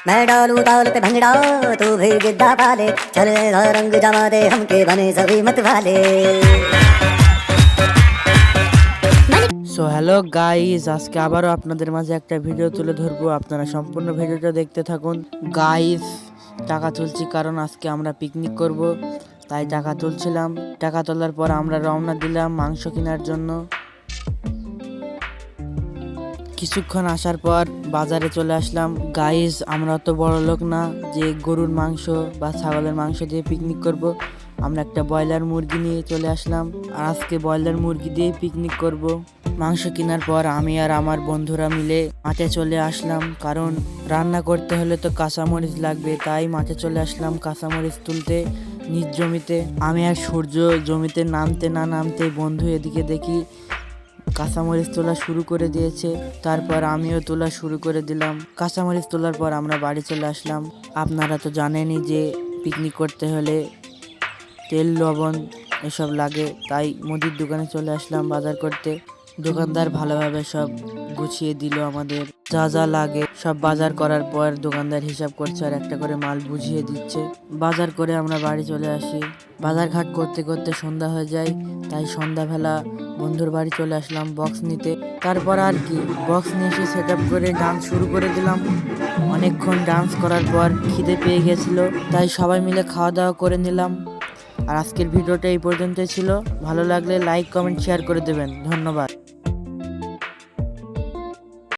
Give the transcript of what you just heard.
मैं डालू ताल पे भंगड़ा तू भी गिद्दा पाले चले रंग जमा दे हमके बने सभी मत वाले। সো হ্যালো গাইজ, আজকে আবারও আপনাদের মাঝে একটা ভিডিও তুলে ধরবো। আপনারা সম্পূর্ণ ভিডিওটা দেখতে থাকুন। গাইজ, টাকা তুলছি কারণ আজকে আমরা পিকনিক করব, তাই টাকা তুলছিলাম। টাকা তোলার পর আমরা রওনা দিলাম মাংস কেনার জন্য। কিছুক্ষণ আসার পর বাজারে চলে আসলাম। গাইজ, আমরা অত বড় লোক না যে গরুর মাংস বা ছাগলের মাংস দিয়ে পিকনিক করব। আমরা একটা ব্রয়লার মুরগি নিয়ে চলে আসলাম, আর আজকে ব্রয়লার মুরগি দিয়ে পিকনিক করব। মাংস কেনার পর আমি আর আমার বন্ধুরা মিলে মাঠে চলে আসলাম, কারণ রান্না করতে হলে তো কাঁচামরিচ লাগবে, তাই মাঠে চলে আসলাম কাঁচামরিচ তুলতে নিজ জমিতে। আমি আর সূর্য জমিতে নামতে না নামতে বন্ধু এদিকে দেখি কাঁচামরিচ তোলা শুরু করে দিয়েছে। তারপর আমিও তোলা শুরু করে দিলাম। কাঁচামরিচ তোলার পর আমরা বাড়ি চলে আসলাম। আপনারা তো জানেনই যে পিকনিক করতে হলে তেল লবণ এসব লাগে, তাই মুদির দোকানে চলে আসলাম বাজার করতে। দোকানদার ভালোভাবে সব গুছিয়ে দিল, আমাদের যা যা লাগে সব বাজার করার পর দোকানদার হিসাব করছে আর একটা করে মাল বুঝিয়ে দিচ্ছে। বাজার করে আমরা বাড়ি চলে আসি। বাজার ঘাট করতে করতে সন্ধ্যা হয়ে যায়, তাই সন্ধ্যাবেলা বন্ধুর বাড়ি চলে আসলাম বক্স নিতে। তারপর আর কি, বক্স নিয়ে এসে সেট আপ করে ডান্স শুরু করে দিলাম। অনেকক্ষণ ডান্স করার পর খিদে পেয়ে গেছিল, তাই সবাই মিলে খাওয়া দাওয়া করে নিলাম। আর আজকের ভিডিওটা এই পর্যন্তই ছিল। ভালো লাগলে লাইক কমেন্ট শেয়ার করে দেবেন। ধন্যবাদ।